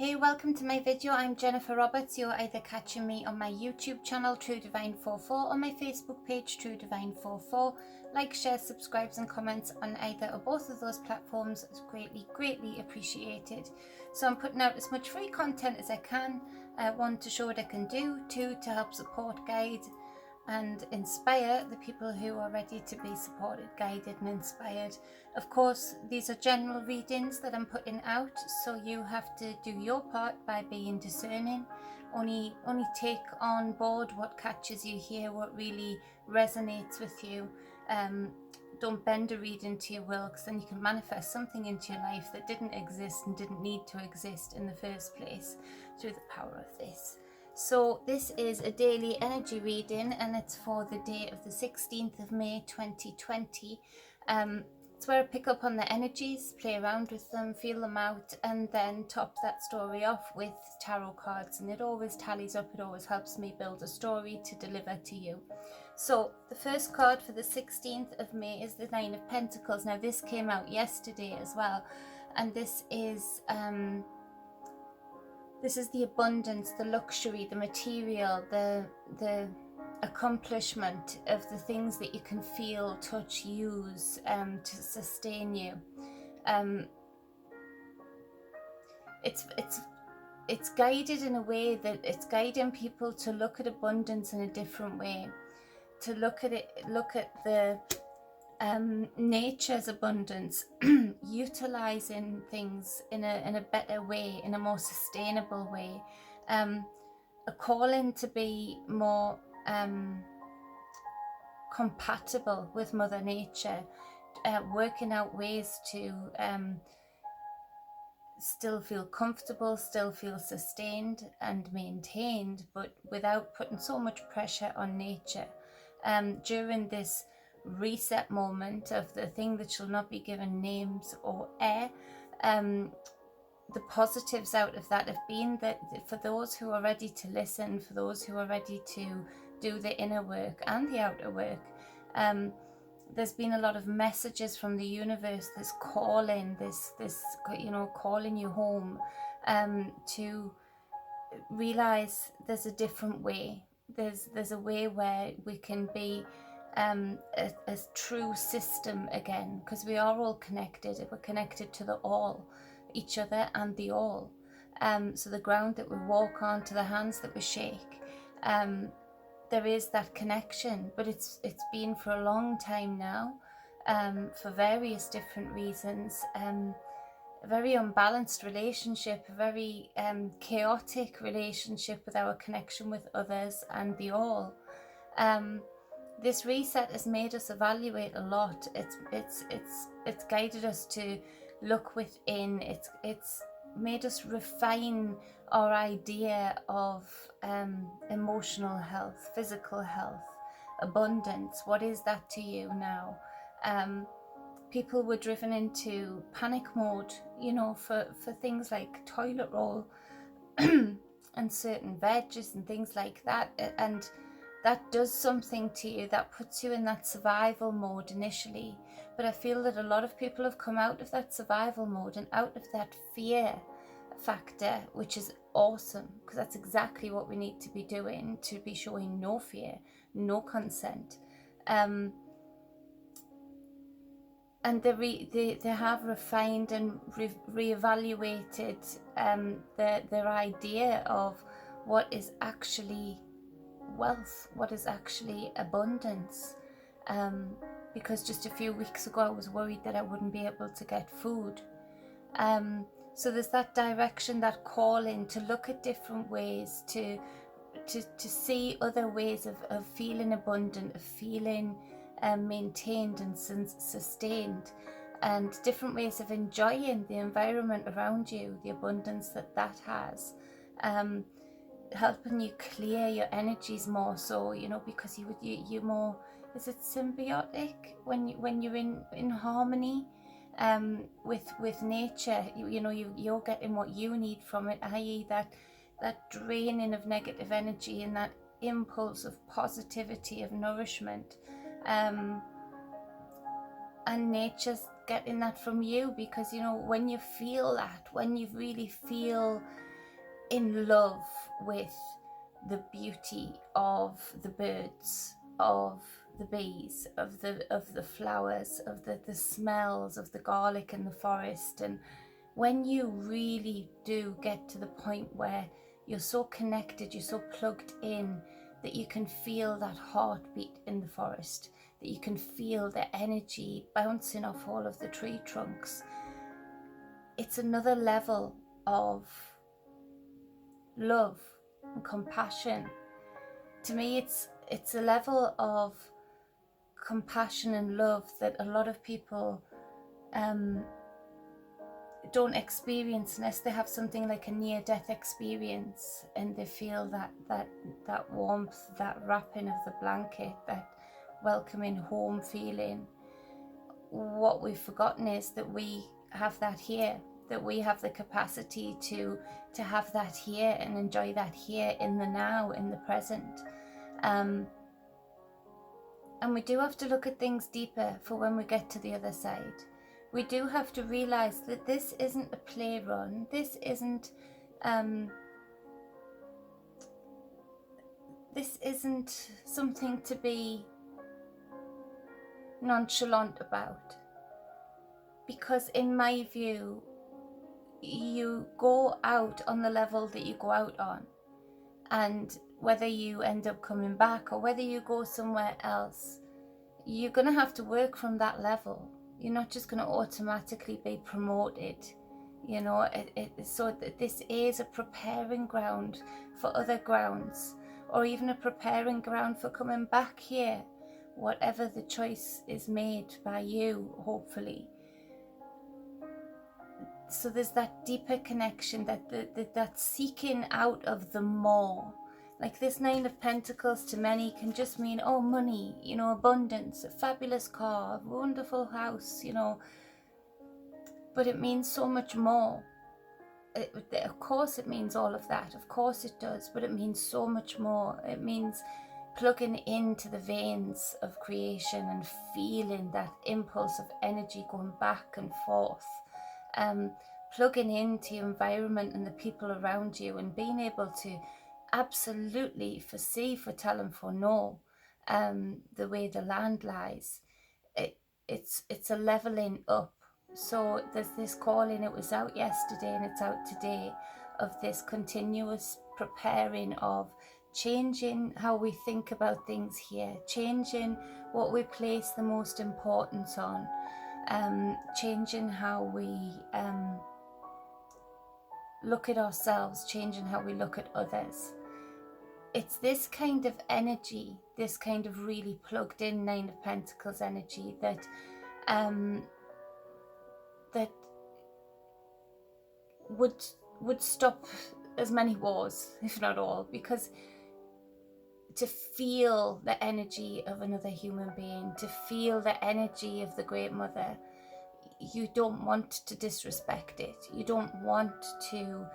Hey, welcome to my video. I'm Jennifer Roberts. You're either catching me on my YouTube channel, True Divine 44, or my Facebook page, True Divine 44. Like, share, subscribes and comments on either or both of those platforms is greatly appreciated. So I'm putting out as much free content as I can. One, to show what I can do. Two, to help support, guide and inspire the people who are ready to be supported, guided and inspired. Of course, these are general readings that I'm putting out, so you have to do your part by being discerning. Only take on board what catches you here, what really resonates with you. Don't bend a reading to your will, because then you can manifest something into your life that didn't exist and didn't need to exist in the first place through the power of this. So this is a daily energy reading, and it's for the day of the 16th of May 2020. It's where I pick up on the energies, play around with them, feel them out, and then top that story off with tarot cards. And it always tallies up, it always helps me build a story to deliver to you. So the first card for the 16th of May is the Nine of Pentacles. Now this came out yesterday as well, and this is the abundance, the luxury, the material, the accomplishment of the things that you can feel, touch, use to sustain you. It's guided in a way that it's guiding people to look at abundance in a different way, to look at the nature's abundance, utilizing things in a better way, in a more sustainable way, a calling to be more compatible with Mother Nature, working out ways to still feel comfortable, still feel sustained and maintained, but without putting so much pressure on nature. During this reset moment of the thing that shall not be given names or air, the positives out of that have been that for those who are ready to listen, for those who are ready to do the inner work and the outer work, there's been a lot of messages from the universe that's calling calling you home, to realize there's a different way. There's a way where we can be a true system again, because we are all connected. We're connected to the all, each other and the all. So the ground that we walk on, to the hands that we shake, there is that connection, but it's been for a long time now, for various different reasons. A very unbalanced relationship, a very chaotic relationship with our connection with others and the all. This reset has made us evaluate a lot. It's guided us to look within. It's made us refine our idea of emotional health, physical health, abundance. What is that to you now? People were driven into panic mode, for things like toilet roll and certain veggies and things like that, and that does something to you, that puts you in that survival mode initially. But I feel that a lot of people have come out of that survival mode and out of that fear factor, which is awesome, because that's exactly what we need to be doing, to be showing no fear, no consent. And they have refined and reevaluated their idea of what is actually wealth, what is actually abundance, because just a few weeks ago I was worried that I wouldn't be able to get food. So there's that direction, that calling to look at different ways, to see other ways of feeling abundant, of feeling maintained and sustained, and different ways of enjoying the environment around you, the abundance that has, helping you clear your energies more so, because you're more, is it symbiotic when you're in harmony with nature? You're getting what you need from it, i.e. that draining of negative energy and that impulse of positivity, of nourishment, and nature's getting that from you, because when you feel that, when you really feel in love with the beauty of the birds, of the bees, of the flowers, of the smells of the garlic in the forest. And when you really do get to the point where you're so connected, you're so plugged in, that you can feel that heartbeat in the forest, that you can feel the energy bouncing off all of the tree trunks, it's another level of love and compassion. To me, it's a level of compassion and love that a lot of people don't experience unless they have something like a near-death experience, and they feel that warmth, that wrapping of the blanket, that welcoming home feeling. What we've forgotten is that we have that here, that we have the capacity to have that here and enjoy that here in the now, in the present. And we do have to look at things deeper for when we get to the other side. We do have to realize that this isn't a play run. This isn't something to be nonchalant about. Because in my view, you go out on the level that you go out on, and whether you end up coming back or whether you go somewhere else, you're going to have to work from that level. You're not just going to automatically be promoted, you know. So that this is a preparing ground for other grounds, or even a preparing ground for coming back here, whatever the choice is made by you, hopefully. So there's that deeper connection, that seeking out of the more. Like this Nine of Pentacles to many can just mean, oh, money, you know, abundance, a fabulous car, a wonderful house, you know. But it means so much more. Of course it means all of that, of course it does, but it means so much more. It means plugging into the veins of creation and feeling that impulse of energy going back and forth. Plugging into your environment and the people around you, and being able to absolutely foresee, foretell and foreknow the way the land lies. It's a leveling up. So there's this calling, it was out yesterday and it's out today, of this continuous preparing of changing how we think about things here, changing what we place the most importance on, changing how we look at ourselves, changing how we look at others. It's this kind of energy, this kind of really plugged in Nine of Pentacles energy that that would stop as many wars, if not all, because to feel the energy of another human being, to feel the energy of the Great Mother, you don't want to disrespect it. You don't want to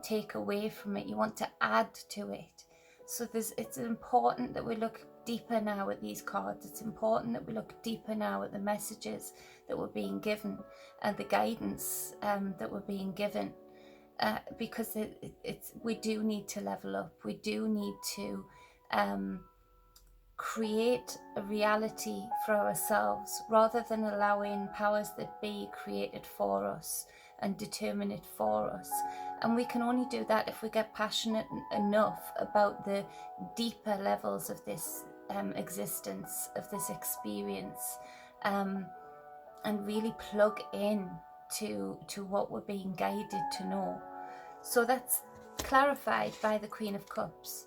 take away from it. You want to add to it. So it's important that we look deeper now at these cards. It's important that we look deeper now at the messages that we're being given and the guidance that we're being given, because we do need to level up. We do need to create a reality for ourselves, rather than allowing powers that be create it for us and determine it for us. And we can only do that if we get passionate enough about the deeper levels of this existence, of this experience, and really plug in to what we're being guided to know. So that's clarified by the Queen of Cups.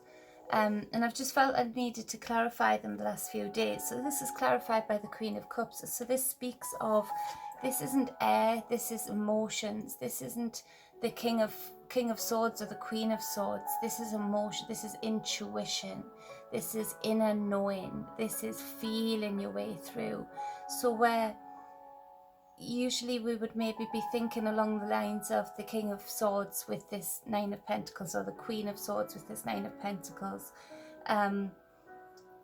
And I've just felt I needed to clarify them the last few days. So this is clarified by the Queen of Cups. So this speaks of, this isn't air, this is emotions. This isn't the King of Swords or the Queen of Swords. This is emotion, this is intuition. This is inner knowing. This is feeling your way through. So where usually we would maybe be thinking along the lines of the King of Swords with this Nine of Pentacles, or the Queen of Swords with this Nine of Pentacles,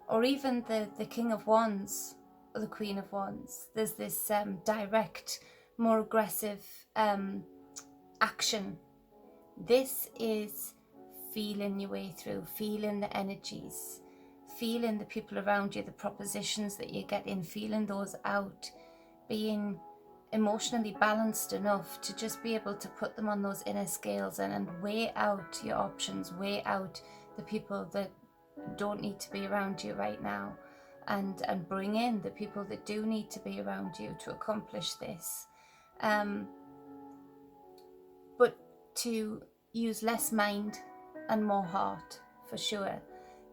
or even the King of Wands or the Queen of Wands. There's this direct, more aggressive action This is feeling your way through, feeling the energies, feeling the people around you, the propositions that you're getting, feeling those out, being emotionally balanced enough to just be able to put them on those inner scales and weigh out your options, weigh out the people that don't need to be around you right now, and bring in the people that do need to be around you to accomplish this. But to use less mind and more heart, for sure,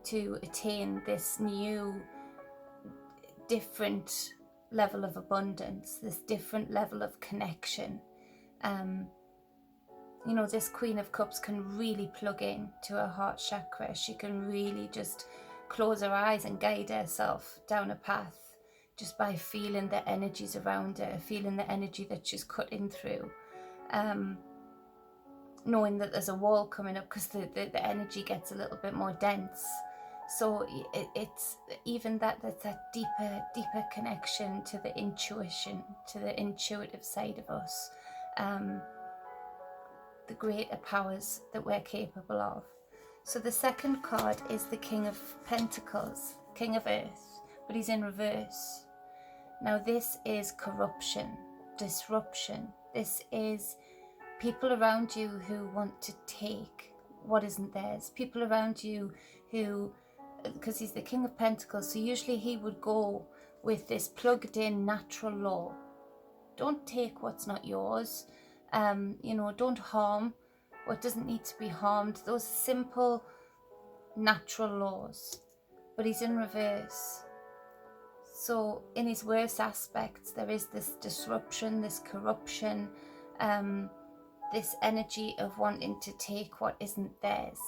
to attain this new, different level of abundance, this different level of connection. You know, this Queen of Cups can really plug in to her heart chakra. She can really just close her eyes and guide herself down a path just by feeling the energies around her, feeling the energy that she's cutting through. Knowing that there's a wall coming up, because the energy gets a little bit more dense. So it's even that's that deeper connection to the intuition, to the intuitive side of us, the greater powers that we're capable of. So the second card is the King of Pentacles, King of Earth, but he's in reverse. Now this is corruption, disruption. This is people around you who want to take what isn't theirs. People around you who, because he's the King of Pentacles, so usually he would go with this plugged in natural law. Don't take what's not yours. You know, don't harm what doesn't need to be harmed. Those simple natural laws. But he's in reverse. So in his worst aspects, there is this disruption, this corruption, this energy of wanting to take what isn't theirs.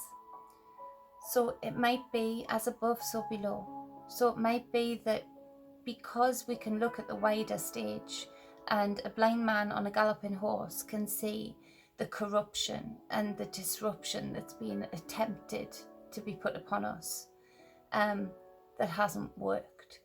So it might be as above, so below. So it might be that because we can look at the wider stage, and a blind man on a galloping horse can see the corruption and the disruption that's been attempted to be put upon us, that hasn't worked.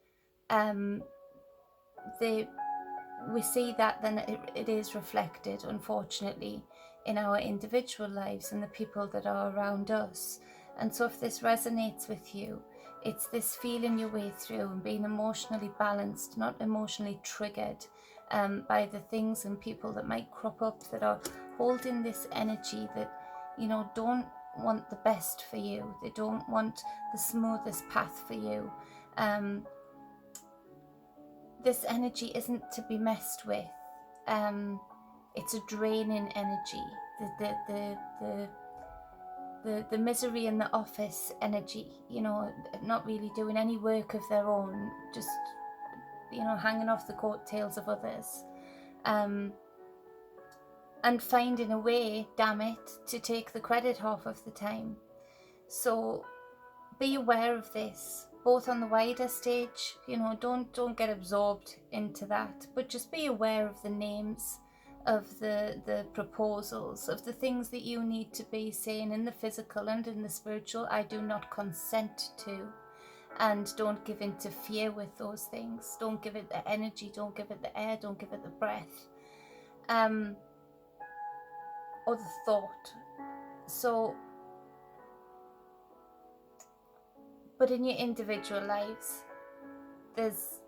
We see that then it is reflected, unfortunately, in our individual lives and the people that are around us. And so if this resonates with you, it's this feeling your way through and being emotionally balanced, not emotionally triggered by the things and people that might crop up that are holding this energy that, you know, don't want the best for you. They don't want the smoothest path for you. This energy isn't to be messed with. It's a draining energy. The misery in the office energy, you know, not really doing any work of their own, just, you know, hanging off the coattails of others, and finding a way, damn it, to take the credit half of the time. So be aware of this, both on the wider stage, you know, don't get absorbed into that, but just be aware of the names of the proposals, of the things that you need to be saying in the physical and in the spiritual. I do not consent to. And don't give in to fear with those things. Don't give it the energy, don't give it the air, don't give it the breath, or the thought. So, but in your individual lives, there's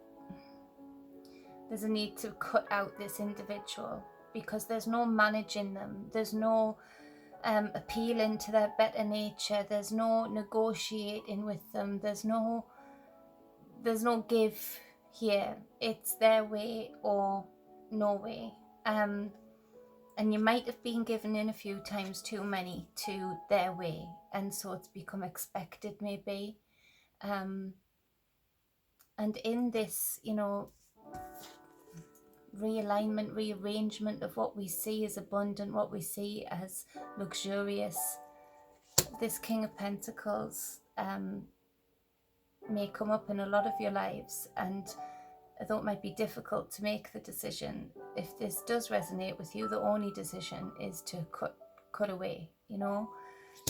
a need to cut out this individual, because there's no managing them. There's no appealing to their better nature. There's no negotiating with them. There's no give here. It's their way or no way. And you might have been given in a few times too many to their way, and so it's become expected, maybe. And in this, you know, realignment, rearrangement of what we see as abundant, what we see as luxurious, this King of Pentacles may come up in a lot of your lives, and although it might be difficult to make the decision, if this does resonate with you, the only decision is to cut away, you know.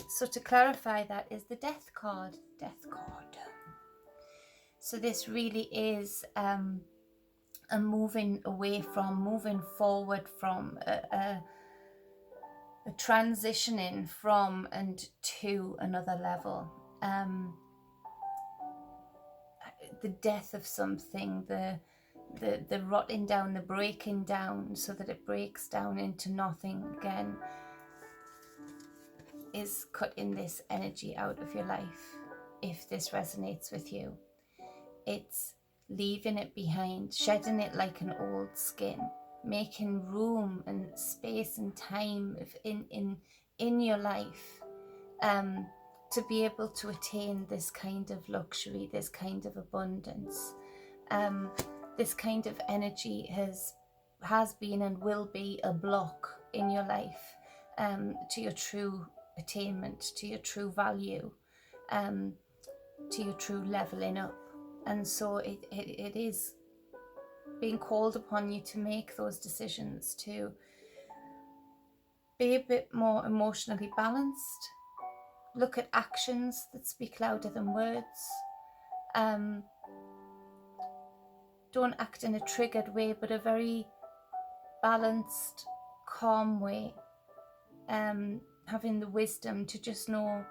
So to clarify, that is the Death card. So this really is a moving away from, moving forward from, a transitioning from and to another level. The death of something, the rotting down, the breaking down so that it breaks down into nothing again, is cutting this energy out of your life. If this resonates with you, it's leaving it behind, shedding it like an old skin, making room and space and time in your life to be able to attain this kind of luxury, this kind of abundance. This kind of energy has been and will be a block in your life to your true attainment, to your true value, to your true leveling up. And so it is being called upon you to make those decisions, to be a bit more emotionally balanced, look at actions that speak louder than words, don't act in a triggered way, but a very balanced, calm way, having the wisdom to just know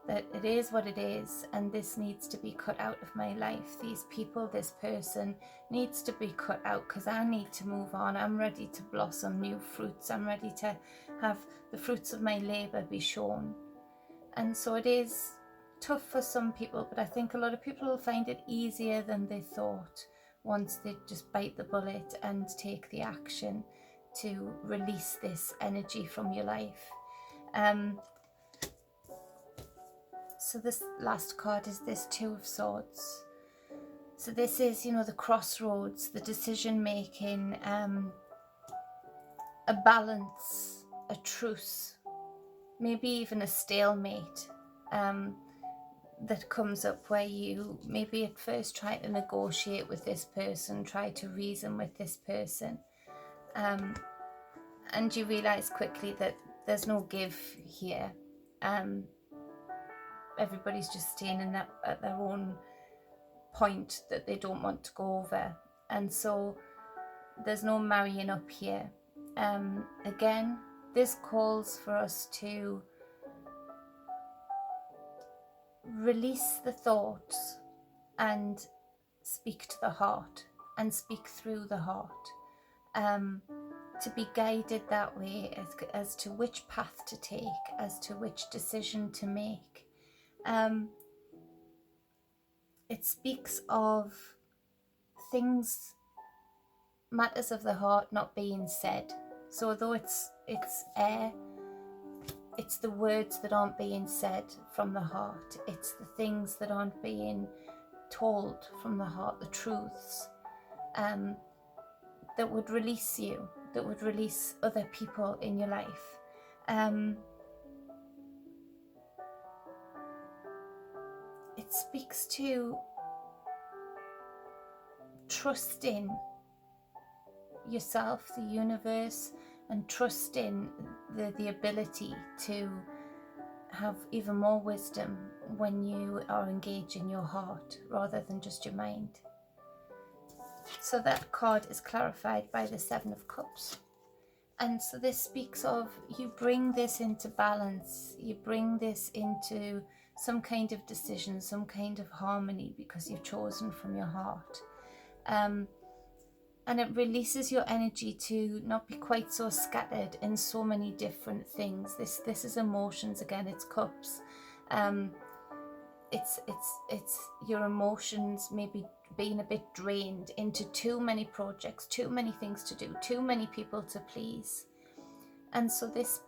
that it is what it is, and this needs to be cut out of my life. These people, this person needs to be cut out because I need to move on. I'm ready to blossom new fruits. I'm ready to have the fruits of my labour be shown. And so it is tough for some people, but I think a lot of people will find it easier than they thought once they just bite the bullet and take the action to release this energy from your life. So this last card is this Two of Swords. So this is, the crossroads, the decision making, a balance, a truce, maybe even a stalemate that comes up where you maybe at first try to negotiate with this person, try to reason with this person, and you realize quickly that there's no give here. Everybody's just staying at their own point that they don't want to go over, and so there's no marrying up here. Again, this calls for us to release the thoughts and speak to the heart and speak through the heart, to be guided that way as to which path to take, as to which decision to make. It speaks of things, matters of the heart not being said. So although it's air, it's the words that aren't being said from the heart. It's the things that aren't being told from the heart, the truths that would release you, that would release other people in your life. It speaks to trusting yourself, the universe, and trusting the ability to have even more wisdom when you are engaging your heart rather than just your mind. So that card is clarified by the Seven of Cups. And so this speaks of, you bring this into balance, you bring this into some kind of decision, some kind of harmony, because you've chosen from your heart. And it releases your energy to not be quite so scattered in so many different things. This is emotions again, it's cups. It's your emotions maybe being a bit drained into too many projects, too many things to do, too many people to please. And so this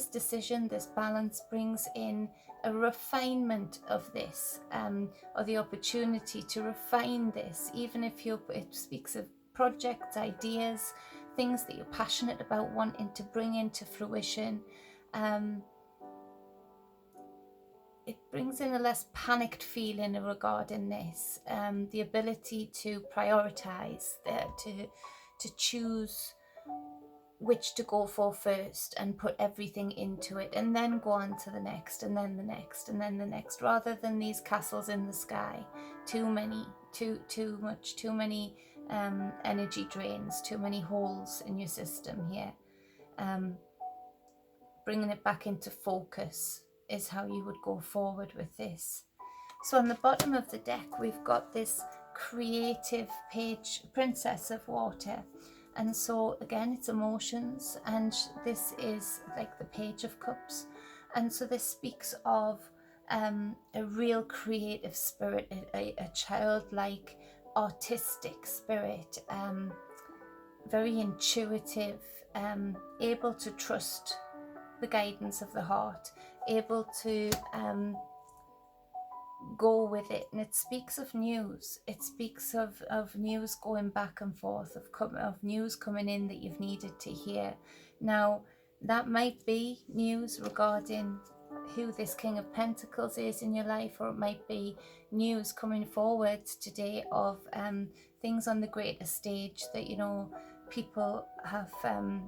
decision, this balance brings in a refinement of this, or the opportunity to refine this, even if it speaks of projects, ideas, things that you're passionate about wanting to bring into fruition. It brings in a less panicked feeling regarding this, the ability to prioritize, to choose which to go for first and put everything into it, and then go on to the next, and then the next, and then the next, rather than these castles in the sky. Too many energy drains, too many holes in your system here. bringing it back into focus is how you would go forward with this. So on the bottom of the deck, we've got this creative page, Princess of Water. And so again, it's emotions, and this is like the Page of Cups. And so this speaks of a real creative spirit, a childlike, artistic spirit, very intuitive, able to trust the guidance of the heart, able to go with it. And it speaks of news. It speaks of news going back and forth, of news coming in that you've needed to hear. Now, that might be news regarding who this King of Pentacles is in your life, or it might be news coming forward today of things on the greater stage that, you know, people have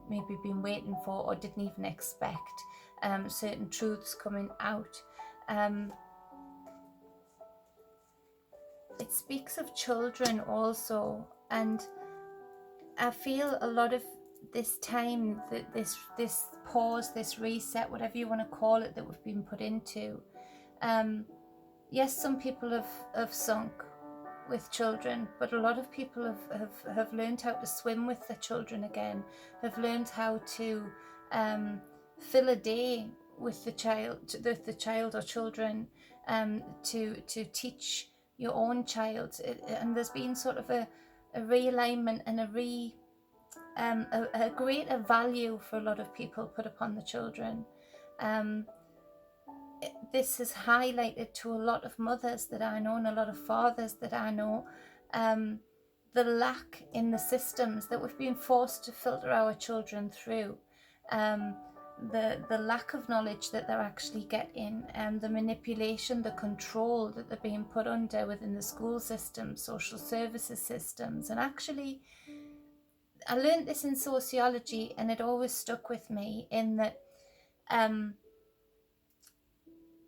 maybe been waiting for or didn't even expect, certain truths coming out. It speaks of children also, and I feel a lot of this time, that this pause, this reset, whatever you want to call it, that we've been put into, yes, some people have sunk with children, but a lot of people have learned how to swim with their children again, have learned how to fill a day with the child or children, to teach your own child. And there's been sort of a realignment and a greater value for a lot of people put upon the children. This has highlighted to a lot of mothers that I know and a lot of fathers that I know, the lack in the systems that we've been forced to filter our children through, the lack of knowledge that they're actually getting, the manipulation, the control that they're being put under within the school system, social services systems. And actually, I learned this in sociology, and it always stuck with me, in that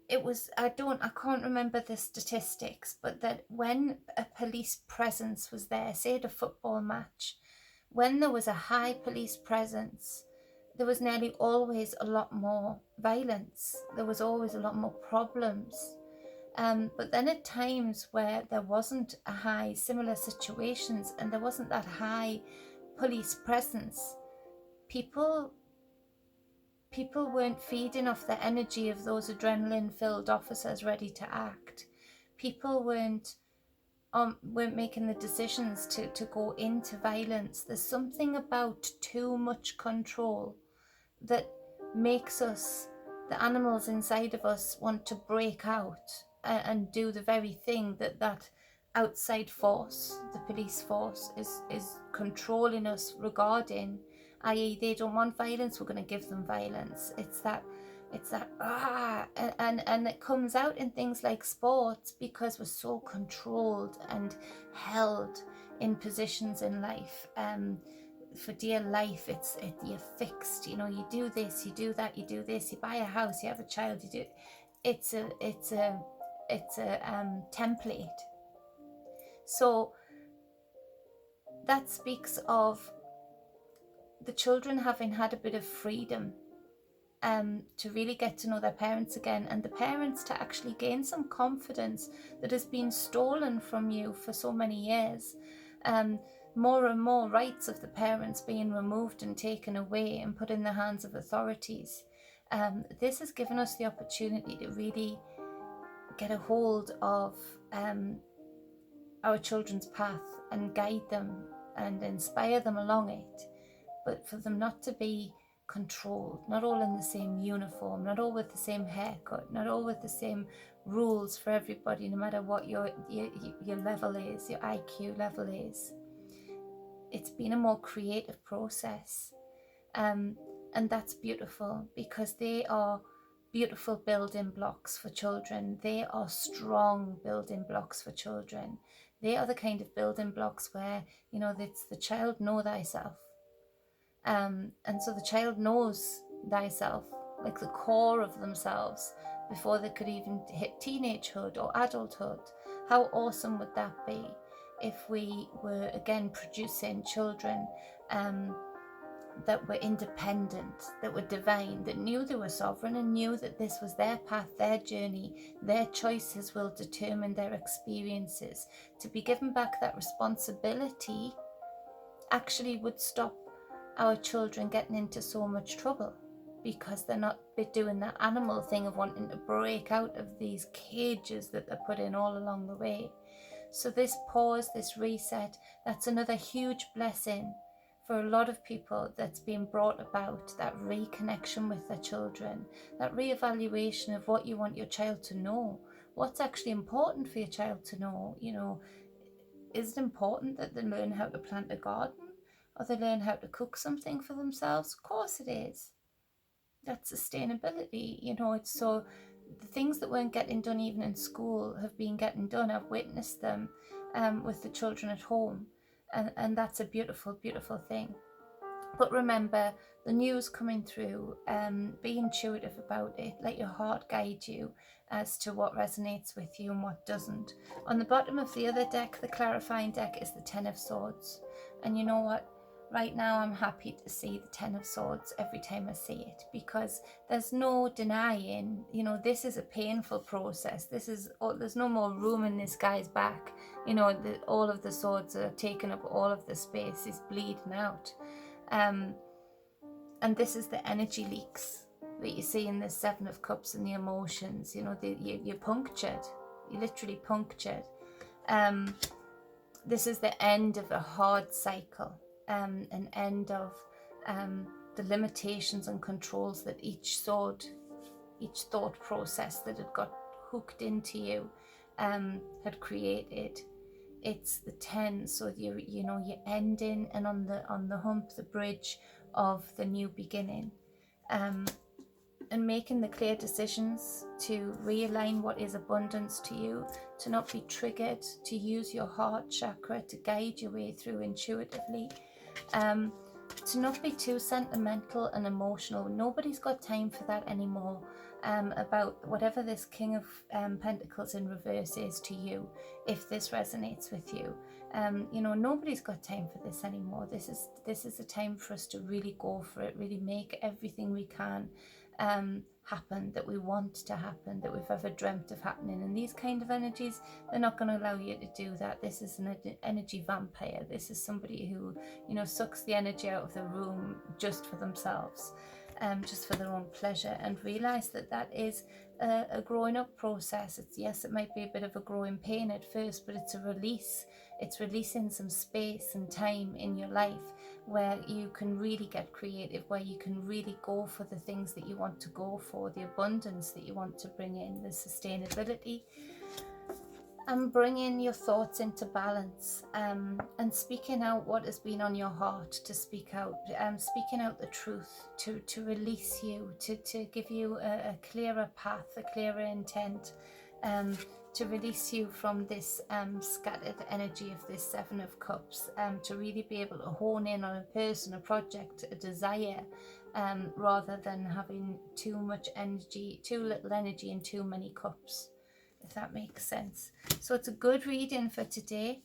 it was, I can't remember the statistics, but that when a police presence was there, say at a football match, when there was a high police presence, there was nearly always a lot more violence. There was always a lot more problems. But then at times where there wasn't a high, similar situations, and there wasn't that high police presence, people weren't feeding off the energy of those adrenaline-filled officers ready to act. People weren't making the decisions to go into violence. There's something about too much control that makes us, the animals inside of us, want to break out and do the very thing that outside force, the police force, is controlling us regarding, i.e. they don't want violence, we're going to give them violence. It's that and it comes out in things like sports, because we're so controlled and held in positions in life. For dear life, you're fixed. You know, you do this, you do that, you do this, you buy a house, you have a child, you do. It's a template. So that speaks of the children having had a bit of freedom, to really get to know their parents again, and the parents to actually gain some confidence that has been stolen from you for so many years. More and more rights of the parents being removed and taken away and put in the hands of authorities. This has given us the opportunity to really get a hold of our children's path and guide them and inspire them along it, but for them not to be controlled, not all in the same uniform, not all with the same haircut, not all with the same rules for everybody, no matter what your level is, your IQ level is. It's been a more creative process, and that's beautiful, because they are beautiful building blocks for children. They are strong building blocks for children. They are the kind of building blocks where, you know, it's the child know thyself. And so the child knows thyself, like the core of themselves, before they could even hit teenagehood or adulthood. How awesome would that be if we were again producing children that were independent, that were divine, that knew they were sovereign and knew that this was their path, their journey, their choices will determine their experiences. To be given back that responsibility actually would stop our children getting into so much trouble, because they're not doing that animal thing of wanting to break out of these cages that they're put in all along the way. So this pause, this reset, that's another huge blessing for a lot of people that's been brought about, that reconnection with their children, that reevaluation of what you want your child to know, what's actually important for your child to know. You know, is it important that they learn how to plant a garden, or they learn how to cook something for themselves? Of course it is. That's sustainability. You know, it's so the things that weren't getting done even in school have been getting done. I've witnessed them with the children at home, and that's a beautiful, beautiful thing. But remember, the news coming through, be intuitive about it. Let your heart guide you as to what resonates with you and what doesn't. On the bottom of the other deck, the clarifying deck, is the Ten of Swords. And you know what? Right now I'm happy to see the Ten of Swords every time I see it, because there's no denying, you know, this is a painful process. There's no more room in this guy's back. You know, all of the swords are taking up all of the space. He's bleeding out. And this is the energy leaks that you see in the Seven of Cups and the emotions. You know, you're punctured. You're literally punctured. This is the end of a hard cycle, an end of the limitations and controls that each thought process that had got hooked into you had created. It's the 10, so you're ending and on the hump, the bridge of the new beginning, and making the clear decisions to realign what is abundance to you, to not be triggered, to use your heart chakra to guide your way through intuitively, to not be too sentimental and emotional. Nobody's got time for that anymore. About whatever this King of Pentacles in reverse is to you, if this resonates with you, you know, nobody's got time for this anymore. This is a time for us to really go for it, really make everything we can happen, that we want to happen, that we've ever dreamt of happening. And these kind of energies, they're not going to allow you to do that. This is an energy vampire. This is somebody who, you know, sucks the energy out of the room just for themselves, just for their own pleasure, and realize that that is a growing up process. Yes, it might be a bit of a growing pain at first, but it's a release. It's releasing some space and time in your life where you can really get creative, where you can really go for the things that you want to go for, the abundance that you want to bring in, the sustainability, and bringing your thoughts into balance, and speaking out what has been on your heart, to speak out, speaking out the truth, to release you, to give you a clearer path, a clearer intent, to release you from this scattered energy of this Seven of Cups, to really be able to hone in on a person, a project, a desire, rather than having too much energy, too little energy and too many cups, if that makes sense. So it's a good reading for today,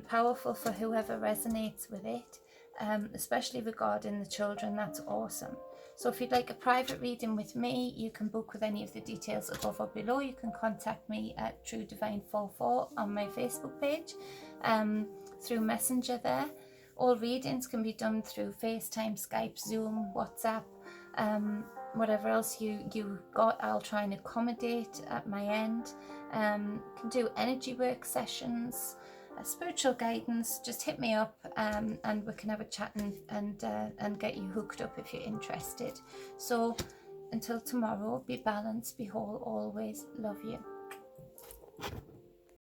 powerful for whoever resonates with it, especially regarding the children. That's awesome. So if you'd like a private reading with me, you can book with any of the details above or below. You can contact me at True Divine 44 on my Facebook page, through Messenger there. All readings can be done through FaceTime, Skype, Zoom, WhatsApp, whatever else you got, I'll try and accommodate at my end. Can do energy work sessions, spiritual guidance. Just hit me up, and we can have a chat and get you hooked up if you're interested. So until tomorrow, be balanced, be whole always. Love you.